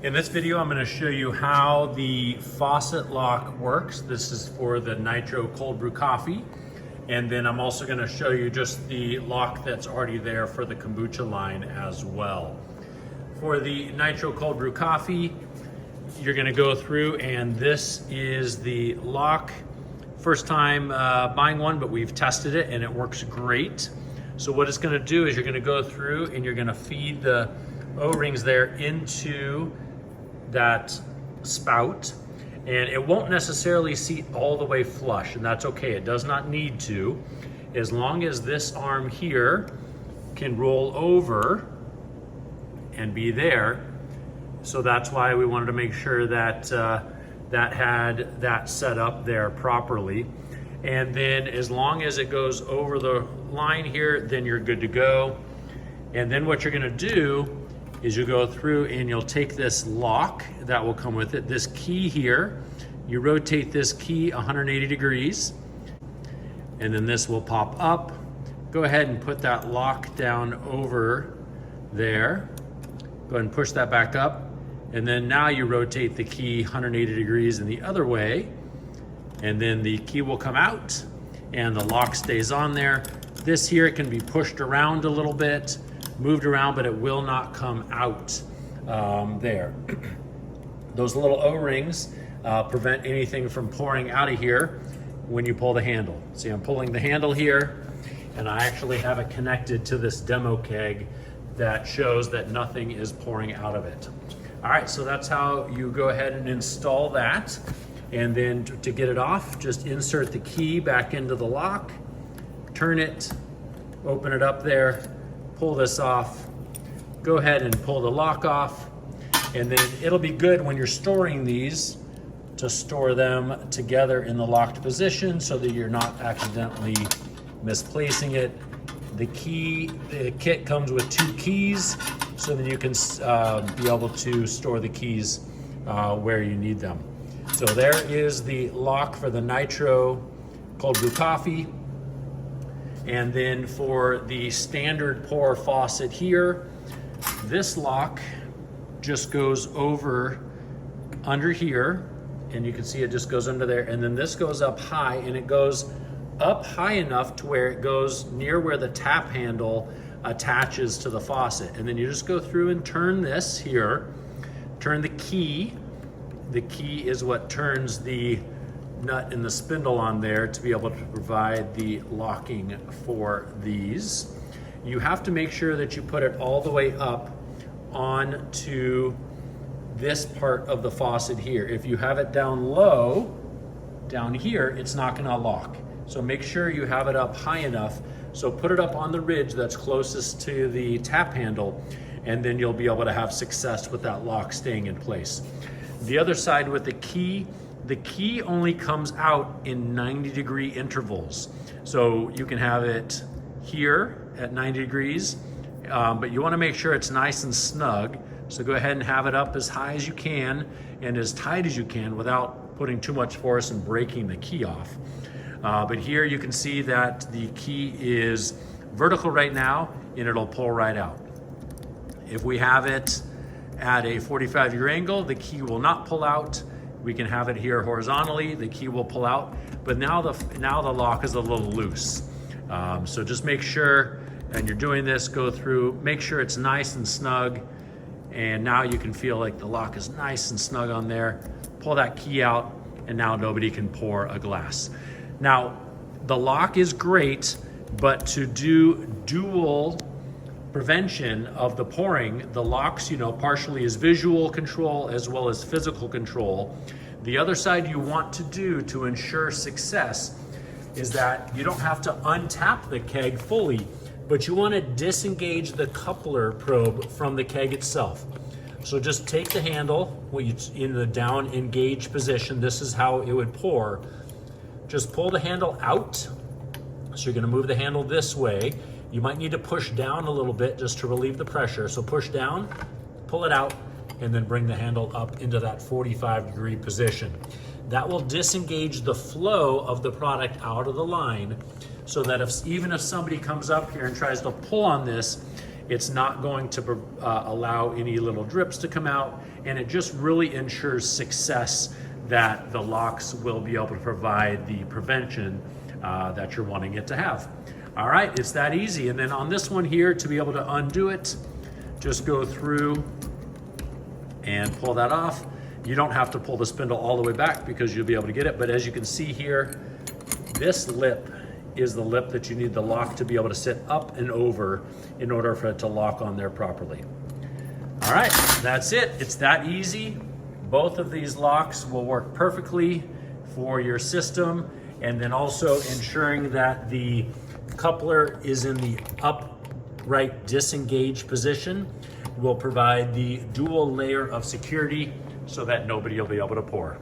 In this video, I'm going to show you how the faucet lock works. This is for the Nitro cold brew coffee. And then I'm also going to show you just the lock that's already there for the kombucha line as well. For the Nitro cold brew coffee, you're going to go through, and this is the lock. First time buying one, but we've tested it and it works great. So what it's going to do is you're going to go through and you're going to feed the O-rings there into that spout, and it won't necessarily seat all the way flush, and that's okay. It does not need to, as long as this arm here can roll over and be there. So that's why we wanted to make sure that that had that set up there properly. And then as long as it goes over the line here, then you're good to go. And then what you're gonna do is you go through and you'll take this lock that will come with it, this key here, you rotate this key 180 degrees, and then this will pop up. Go ahead and put that lock down over there. Go ahead and push that back up. And then now you rotate the key 180 degrees in the other way, and then the key will come out and the lock stays on there. This here can be pushed around a little bit, moved around, but it will not come out there. Those little O-rings prevent anything from pouring out of here when you pull the handle. See, I'm pulling the handle here, and I actually have it connected to this demo keg that shows that nothing is pouring out of it. All right, so that's how you go ahead and install that. And then to get it off, just insert the key back into the lock, turn it, open it up there, pull this off, go ahead and pull the lock off, and then it'll be good when you're storing these to store them together in the locked position so that you're not accidentally misplacing it. The kit comes with 2 keys, so that you can be able to store the keys where you need them. So there is the lock for the Nitro cold brew coffee. And then for the standard pour faucet here, this lock just goes over under here, and you can see it just goes under there, and then this goes up high, and it goes up high enough to where it goes near where the tap handle attaches to the faucet. And then you just go through and turn this here, turn the key. The key is what turns the nut and the spindle on there to be able to provide the locking for these. You have to make sure that you put it all the way up onto this part of the faucet here. If you have it down low, down here, it's not gonna lock. So make sure you have it up high enough. So put it up on the ridge that's closest to the tap handle, and then you'll be able to have success with that lock staying in place. The other side with the key only comes out in 90-degree intervals. So you can have it here at 90 degrees, but you wanna make sure it's nice and snug. So go ahead and have it up as high as you can and as tight as you can without putting too much force and breaking the key off. But here you can see that the key is vertical right now, and it'll pull right out. If we have it at a 45-degree angle, the key will not pull out. We can have it here horizontally, the key will pull out, but now the lock is a little loose. So just make sure, and you're doing this, go through, make sure it's nice and snug, and now you can feel like the lock is nice and snug on there. Pull that key out, and now nobody can pour a glass. Now, the lock is great, but to do dual prevention of the pouring, the locks, partially is visual control as well as physical control. The other side you want to do to ensure success is that you don't have to untap the keg fully, but you want to disengage the coupler probe from the keg itself. So just take the handle in the down engaged position. This is how it would pour. Just pull the handle out. So you're going to move the handle this way. You might need to push down a little bit just to relieve the pressure. So push down, pull it out, and then bring the handle up into that 45-degree position. That will disengage the flow of the product out of the line, so that even if somebody comes up here and tries to pull on this, It's not going to allow any little drips to come out, and it just really ensures success that the locks will be able to provide the prevention that you're wanting it to have. All right, it's that easy. And then on this one here, to be able to undo it, just go through and pull that off. You don't have to pull the spindle all the way back because you'll be able to get it. But as you can see here, this lip is the lip that you need the lock to be able to sit up and over in order for it to lock on there properly. All right, that's it. It's that easy. Both of these locks will work perfectly for your system, and then also ensuring that the coupler is in the upright disengaged position will provide the dual layer of security so that nobody will be able to pour.